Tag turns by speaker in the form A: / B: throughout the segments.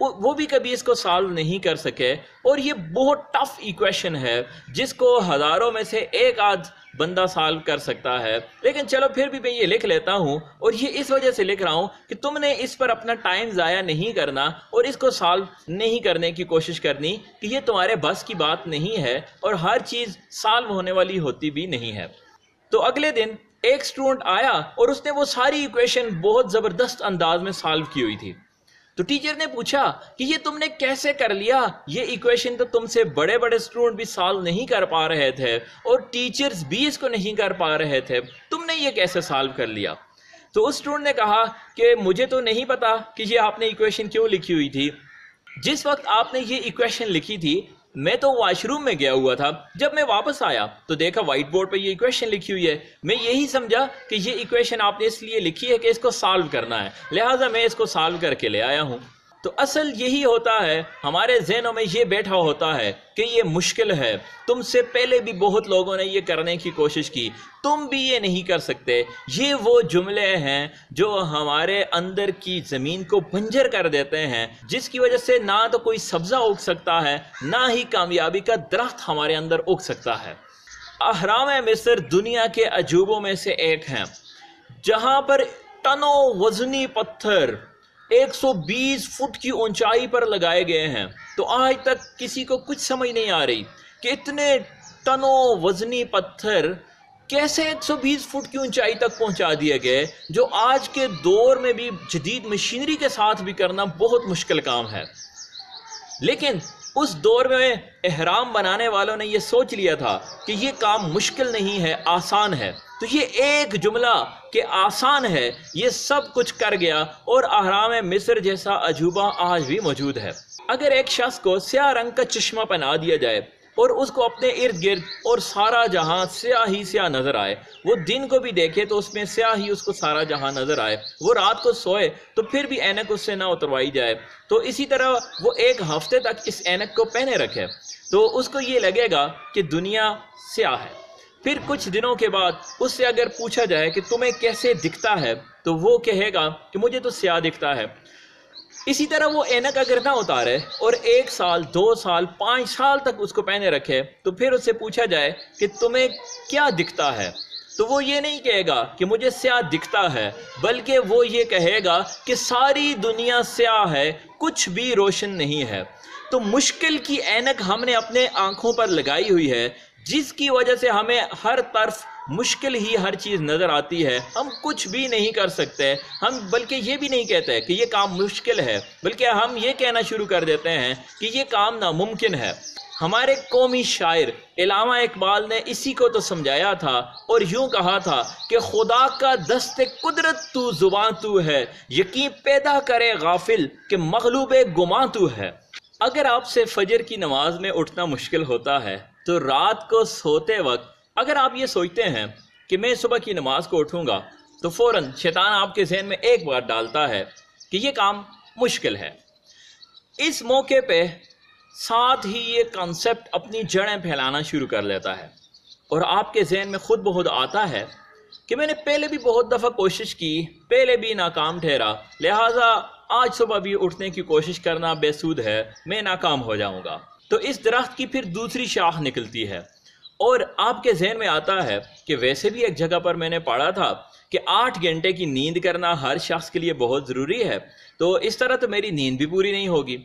A: وہ بھی کبھی اس کو سالو نہیں کر سکے، اور یہ بہت ٹف ایکویشن ہے جس کو ہزاروں میں سے ایک آدھ بندہ سالو کر سکتا ہے، لیکن چلو پھر بھی میں یہ لکھ لیتا ہوں، اور یہ اس وجہ سے لکھ رہا ہوں کہ تم نے اس پر اپنا ٹائم ضائع نہیں کرنا اور اس کو سالو نہیں کرنے کی کوشش کرنی، کہ یہ تمہارے بس کی بات نہیں ہے اور ہر چیز سالو ہونے والی ہوتی بھی نہیں ہے۔ تو اگلے دن ایک اسٹوڈنٹ آیا اور اس نے وہ ساری ایکویشن بہت زبردست انداز میں سالو کی ہوئی تھی۔ تو ٹیچر نے پوچھا کہ یہ تم نے کیسے کر لیا؟ یہ ایکویشن تو تم سے بڑے بڑے اسٹوڈنٹ بھی سالو نہیں کر پا رہے تھے اور ٹیچرز بھی اس کو نہیں کر پا رہے تھے، تم نے یہ کیسے سالو کر لیا؟ تو اس اسٹوڈنٹ نے کہا کہ مجھے تو نہیں پتا کہ یہ آپ نے ایکویشن کیوں لکھی ہوئی تھی۔ جس وقت آپ نے یہ ایکویشن لکھی تھی میں تو واش روم میں گیا ہوا تھا، جب میں واپس آیا تو دیکھا وائٹ بورڈ پہ یہ ایکویشن لکھی ہوئی ہے، میں یہی سمجھا کہ یہ ایکویشن آپ نے اس لیے لکھی ہے کہ اس کو سالو کرنا ہے، لہٰذا میں اس کو سالو کر کے لے آیا ہوں۔ تو اصل یہی ہوتا ہے، ہمارے ذہنوں میں یہ بیٹھا ہوتا ہے کہ یہ مشکل ہے، تم سے پہلے بھی بہت لوگوں نے یہ کرنے کی کوشش کی، تم بھی یہ نہیں کر سکتے۔ یہ وہ جملے ہیں جو ہمارے اندر کی زمین کو بنجر کر دیتے ہیں، جس کی وجہ سے نہ تو کوئی سبزہ اگ سکتا ہے، نہ ہی کامیابی کا درخت ہمارے اندر اگ سکتا ہے۔ اہرام مصر دنیا کے عجوبوں میں سے ایک ہیں، جہاں پر ٹنوں وزنی پتھر 120 فٹ کی اونچائی پر لگائے گئے ہیں۔ تو آج تک کسی کو کچھ سمجھ نہیں آ رہی کہ اتنے ٹنوں وزنی پتھر کیسے 120 فٹ کی اونچائی تک پہنچا دیے گئے، جو آج کے دور میں بھی جدید مشینری کے ساتھ بھی کرنا بہت مشکل کام ہے۔ لیکن اس دور میں احرام بنانے والوں نے یہ سوچ لیا تھا کہ یہ کام مشکل نہیں ہے، آسان ہے۔ تو یہ ایک جملہ کہ آسان ہے، یہ سب کچھ کر گیا، اور اہرام مصر جیسا عجوبہ آج بھی موجود ہے۔ اگر ایک شخص کو سیاہ رنگ کا چشمہ پہنا دیا جائے اور اس کو اپنے ارد گرد اور سارا جہاں سیاہ ہی سیاہ نظر آئے، وہ دن کو بھی دیکھے تو اس میں سیاہ ہی اس کو سارا جہاں نظر آئے، وہ رات کو سوئے تو پھر بھی اینک اس سے نہ اتروائی جائے، تو اسی طرح وہ ایک ہفتے تک اس اینک کو پہنے رکھے تو اس کو یہ لگے گا کہ دنیا سیاہ ہے۔ پھر کچھ دنوں کے بعد اس سے اگر پوچھا جائے کہ تمہیں کیسے دکھتا ہے تو وہ کہے گا کہ مجھے تو سیاہ دکھتا ہے۔ اسی طرح وہ اینک اگر نہ اتارے اور 1 سال 2 سال 5 سال تک اس کو پہنے رکھے تو پھر اس سے پوچھا جائے کہ تمہیں کیا دکھتا ہے، تو وہ یہ نہیں کہے گا کہ مجھے سیاہ دکھتا ہے، بلکہ وہ یہ کہے گا کہ ساری دنیا سیاہ ہے، کچھ بھی روشن نہیں ہے۔ تو مشکل کی اینک ہم نے اپنے آنکھوں پر لگائی ہوئی ہے، جس کی وجہ سے ہمیں ہر طرف مشکل ہی ہر چیز نظر آتی ہے، ہم کچھ بھی نہیں کر سکتے، ہم بلکہ یہ بھی نہیں کہتے کہ یہ کام مشکل ہے، بلکہ ہم یہ کہنا شروع کر دیتے ہیں کہ یہ کام ناممکن ہے۔ ہمارے قومی شاعر علامہ اقبال نے اسی کو تو سمجھایا تھا اور یوں کہا تھا کہ خدا کا دست قدرت تو زباں تو ہے، یقین پیدا کرے غافل کہ مغلوب گماں تو ہے۔ اگر آپ سے فجر کی نماز میں اٹھنا مشکل ہوتا ہے تو رات کو سوتے وقت اگر آپ یہ سوچتے ہیں کہ میں صبح کی نماز کو اٹھوں گا تو فوراً شیطان آپ کے ذہن میں ایک بات ڈالتا ہے کہ یہ کام مشکل ہے۔ اس موقع پہ ساتھ ہی یہ کانسیپٹ اپنی جڑیں پھیلانا شروع کر لیتا ہے اور آپ کے ذہن میں خود بخود آتا ہے کہ میں نے پہلے بھی بہت دفعہ کوشش کی، پہلے بھی ناکام ٹھہرا، لہٰذا آج صبح بھی اٹھنے کی کوشش کرنا بے سود ہے، میں ناکام ہو جاؤں گا۔ تو اس درخت کی پھر دوسری شاخ نکلتی ہے اور آپ کے ذہن میں آتا ہے کہ ویسے بھی ایک جگہ پر میں نے پڑھا تھا کہ 8 گھنٹے کی نیند کرنا ہر شخص کے لیے بہت ضروری ہے، تو اس طرح تو میری نیند بھی پوری نہیں ہوگی۔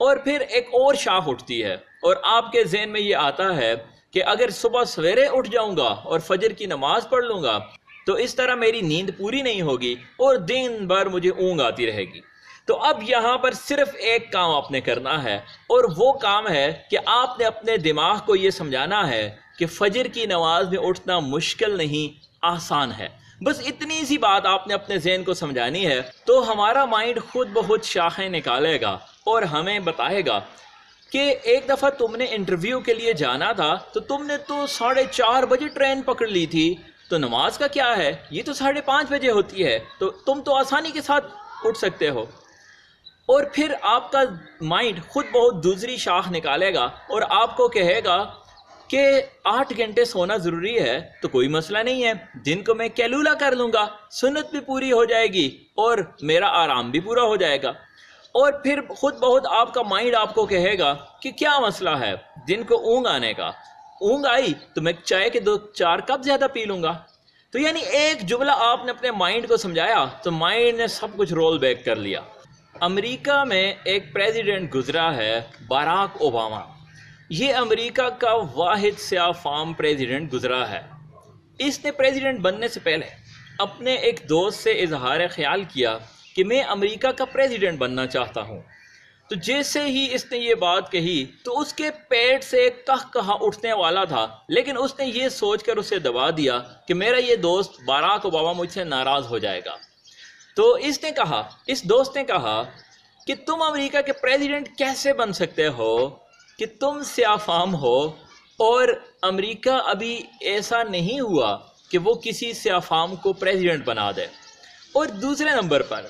A: اور پھر ایک اور شاخ اٹھتی ہے اور آپ کے ذہن میں یہ آتا ہے کہ اگر صبح سویرے اٹھ جاؤں گا اور فجر کی نماز پڑھ لوں گا تو اس طرح میری نیند پوری نہیں ہوگی اور دن بھر مجھے اونگ آتی رہے گی۔ تو اب یہاں پر صرف ایک کام آپ نے کرنا ہے اور وہ کام ہے کہ آپ نے اپنے دماغ کو یہ سمجھانا ہے کہ فجر کی نماز میں اٹھنا مشکل نہیں، آسان ہے۔ بس اتنی سی بات آپ نے اپنے ذہن کو سمجھانی ہے تو ہمارا مائنڈ خود بخود شاخیں نکالے گا اور ہمیں بتائے گا کہ ایک دفعہ تم نے انٹرویو کے لیے جانا تھا تو تم نے تو 4:30 بجے ٹرین پکڑ لی تھی، تو نماز کا کیا ہے، یہ تو 5:30 بجے ہوتی ہے، تو تم تو آسانی کے ساتھ اٹھ سکتے ہو۔ اور پھر آپ کا مائنڈ خود بہت دوسری شاخ نکالے گا اور آپ کو کہے گا کہ 8 گھنٹے سونا ضروری ہے تو کوئی مسئلہ نہیں ہے، دن کو میں کیلولا کر لوں گا، سنت بھی پوری ہو جائے گی اور میرا آرام بھی پورا ہو جائے گا۔ اور پھر خود بہت آپ کا مائنڈ آپ کو کہے گا کہ کیا مسئلہ ہے، دن کو اونگ آنے کا، اونگ آئی تو میں چائے کے 2-4 کپ زیادہ پی لوں گا۔ تو یعنی ایک جملہ آپ نے اپنے مائنڈ کو سمجھایا تو مائنڈ نے سب کچھ رول بیک کر لیا۔ امریکہ میں ایک پریزیڈنٹ گزرا ہے، باراک اوباما۔ یہ امریکہ کا واحد سیاہ فام پریزیڈنٹ گزرا ہے۔ اس نے پریزیڈنٹ بننے سے پہلے اپنے ایک دوست سے اظہار خیال کیا کہ میں امریکہ کا پریزیڈنٹ بننا چاہتا ہوں۔ تو جیسے ہی اس نے یہ بات کہی تو اس کے پیٹ سے کہا اٹھنے والا تھا، لیکن اس نے یہ سوچ کر اسے دبا دیا کہ میرا یہ دوست باراک اوباما مجھ سے ناراض ہو جائے گا۔ تو اس دوست نے کہا کہ تم امریکہ کے پریزیڈنٹ کیسے بن سکتے ہو کہ تم سیاہ فام ہو، اور امریکہ ابھی ایسا نہیں ہوا کہ وہ کسی سیاہ فام کو پریزیڈنٹ بنا دے، اور دوسرے نمبر پر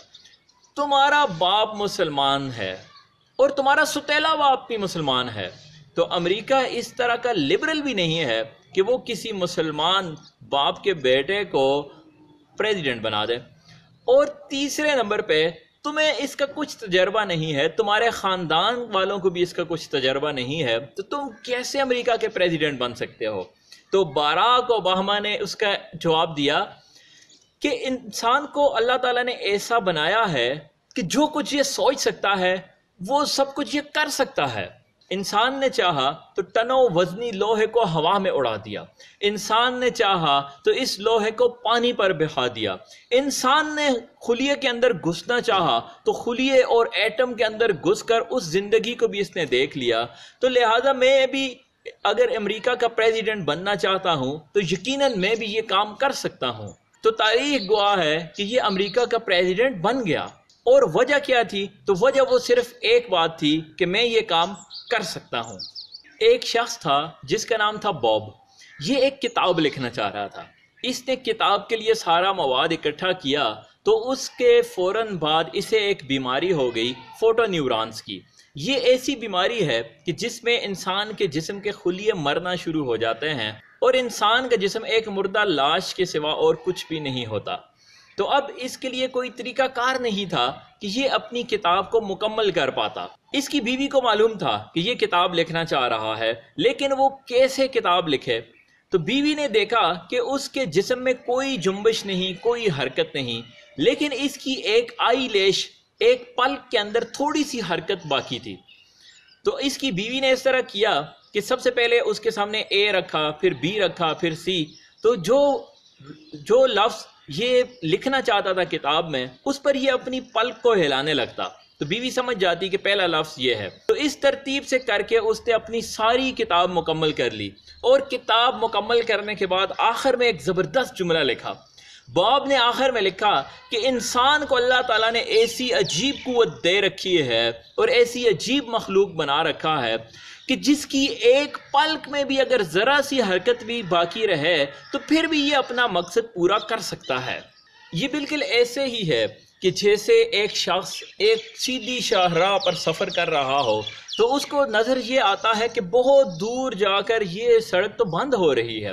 A: تمہارا باپ مسلمان ہے اور تمہارا ستیلا باپ بھی مسلمان ہے۔ تو امریکہ اس طرح کا لبرل بھی نہیں ہے کہ وہ کسی مسلمان باپ کے بیٹے کو پریزیڈنٹ بنا دے، اور تیسرے نمبر پہ تمہیں اس کا کچھ تجربہ نہیں ہے، تمہارے خاندان والوں کو بھی اس کا کچھ تجربہ نہیں ہے، تو تم کیسے امریکہ کے پریزیڈنٹ بن سکتے ہو؟ تو باراک اوباما نے اس کا جواب دیا کہ انسان کو اللہ تعالیٰ نے ایسا بنایا ہے کہ جو کچھ یہ سوچ سکتا ہے وہ سب کچھ یہ کر سکتا ہے۔ انسان نے چاہا تو ٹنوں وزنی لوہے کو ہوا میں اڑا دیا، انسان نے چاہا تو اس لوہے کو پانی پر بہا دیا، انسان نے خلیے کے اندر گھسنا چاہا تو خلیے اور ایٹم کے اندر گھس کر اس زندگی کو بھی اس نے دیکھ لیا۔ تو لہٰذا میں بھی اگر امریکہ کا پریزیڈنٹ بننا چاہتا ہوں تو یقیناً میں بھی یہ کام کر سکتا ہوں۔ تو تاریخ گواہ ہے کہ یہ امریکہ کا پریزیڈنٹ بن گیا، اور وجہ کیا تھی؟ تو وجہ وہ صرف ایک بات تھی کہ میں یہ کام کر سکتا ہوں۔ ایک شخص تھا جس کا نام تھا باب، یہ ایک کتاب لکھنا چاہ رہا تھا۔ اس نے کتاب کے لیے سارا مواد اکٹھا کیا تو اس کے فوراً بعد اسے ایک بیماری ہو گئی، فوٹو نیورانس کی۔ یہ ایسی بیماری ہے کہ جس میں انسان کے جسم کے خلیے مرنا شروع ہو جاتے ہیں، اور انسان کا جسم ایک مردہ لاش کے سوا اور کچھ بھی نہیں ہوتا۔ تو اب اس کے لیے کوئی طریقہ کار نہیں تھا کہ یہ اپنی کتاب کو مکمل کر پاتا۔ اس کی بیوی کو معلوم تھا کہ یہ کتاب لکھنا چاہ رہا ہے، لیکن وہ کیسے کتاب لکھے؟ تو بیوی نے دیکھا کہ اس کے جسم میں کوئی جنبش نہیں، کوئی حرکت نہیں، لیکن اس کی ایک آئی لیش، ایک پلک کے اندر تھوڑی سی حرکت باقی تھی۔ تو اس کی بیوی نے اس طرح کیا کہ سب سے پہلے اس کے سامنے اے رکھا، پھر بی رکھا، پھر سی، تو جو لفظ یہ لکھنا چاہتا تھا کتاب میں، اس پر یہ اپنی پلک کو ہلانے لگتا، تو بیوی سمجھ جاتی کہ پہلا لفظ یہ ہے۔ تو اس ترتیب سے کر کے اس نے اپنی ساری کتاب مکمل کر لی، اور کتاب مکمل کرنے کے بعد آخر میں ایک زبردست جملہ لکھا۔ باب نے آخر میں لکھا کہ انسان کو اللہ تعالیٰ نے ایسی عجیب قوت دے رکھی ہے اور ایسی عجیب مخلوق بنا رکھا ہے کہ جس کی ایک پلک میں بھی اگر ذرا سی حرکت بھی باقی رہے تو پھر بھی یہ اپنا مقصد پورا کر سکتا ہے۔ یہ بالکل ایسے ہی ہے کہ جیسے ایک شخص ایک سیدھی شاہراہ پر سفر کر رہا ہو تو اس کو نظر یہ آتا ہے کہ بہت دور جا کر یہ سڑک تو بند ہو رہی ہے،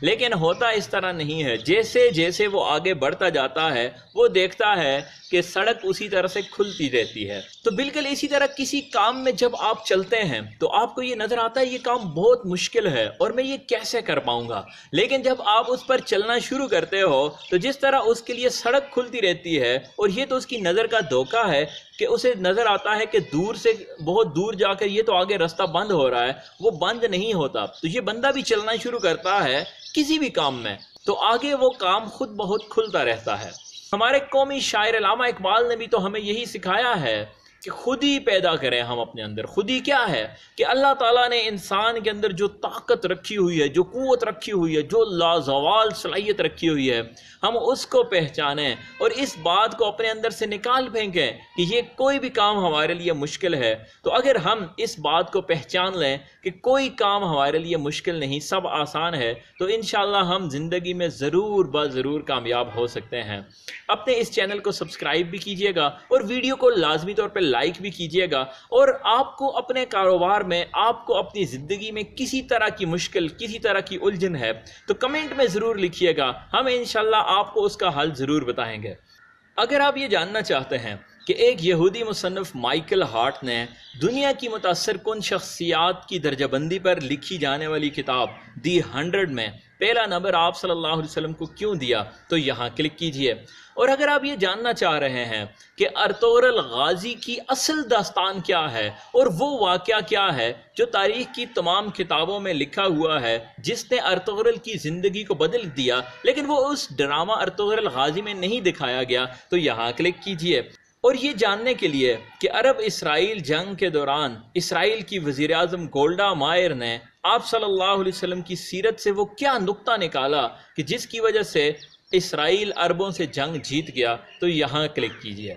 A: لیکن ہوتا اس طرح نہیں ہے۔ جیسے جیسے وہ آگے بڑھتا جاتا ہے وہ دیکھتا ہے کہ سڑک اسی طرح سے کھلتی رہتی ہے۔ تو بالکل اسی طرح کسی کام میں جب آپ چلتے ہیں تو آپ کو یہ نظر آتا ہے یہ کام بہت مشکل ہے اور میں یہ کیسے کر پاؤں گا، لیکن جب آپ اس پر چلنا شروع کرتے ہو تو جس طرح اس کے لیے سڑک کھلتی رہتی ہے، اور یہ تو اس کی نظر کا دھوکہ ہے کہ اسے نظر آتا ہے کہ دور سے بہت دور جا کر یہ تو آگے راستہ بند ہو رہا ہے، وہ بند نہیں ہوتا۔ تو یہ بندہ بھی چلنا شروع کرتا ہے کسی بھی کام میں تو آگے وہ کام خود بہت کھلتا رہتا ہے۔ ہمارے قومی شاعر علامہ اقبال نے بھی تو ہمیں یہی سکھایا ہے کہ خود ہی پیدا کریں ہم اپنے اندر۔ خود ہی کیا ہے کہ اللہ تعالیٰ نے انسان کے اندر جو طاقت رکھی ہوئی ہے، جو قوت رکھی ہوئی ہے، جو لازوال صلاحیت رکھی ہوئی ہے، ہم اس کو پہچانیں اور اس بات کو اپنے اندر سے نکال پھینکیں کہ یہ کوئی بھی کام ہمارے لیے مشکل ہے۔ تو اگر ہم اس بات کو پہچان لیں کہ کوئی کام ہمارے لیے مشکل نہیں، سب آسان ہے، تو انشاءاللہ ہم زندگی میں ضرور کامیاب ہو سکتے ہیں۔ اپنے اس چینل کو سبسکرائب بھی کیجیے گا اور ویڈیو کو لازمی طور پہ لائک بھی کیجیے گا، اور آپ کو اپنے کاروبار میں، آپ کو اپنی زندگی میں کسی طرح کی مشکل، کسی طرح کی الجھن ہے تو کمنٹ میں ضرور لکھیے گا، ہم انشاءاللہ آپ کو اس کا حل ضرور بتائیں گے۔ اگر آپ یہ جاننا چاہتے ہیں کہ ایک یہودی مصنف مائیکل ہارٹ نے دنیا کی متاثر کن شخصیات کی درجہ بندی پر لکھی جانے والی کتاب دی 100 میں پہلا نمبر آپ صلی اللہ علیہ وسلم کو کیوں دیا، تو یہاں کلک کیجئے۔ اور اگر آپ یہ جاننا چاہ رہے ہیں کہ ارطغرل غازی کی اصل داستان کیا ہے اور وہ واقعہ کیا ہے جو تاریخ کی تمام کتابوں میں لکھا ہوا ہے جس نے ارطغرل کی زندگی کو بدل دیا لیکن وہ اس ڈرامہ ارطغرل غازی میں نہیں دکھایا گیا، تو یہاں کلک کیجئے۔ اور یہ جاننے کے لیے کہ عرب اسرائیل جنگ کے دوران اسرائیل کی وزیر اعظم گولڈا مائر نے آپ صلی اللہ علیہ وسلم کی سیرت سے وہ کیا نقطہ نکالا کہ جس کی وجہ سے اسرائیل عربوں سے جنگ جیت گیا، تو یہاں کلک کیجئے۔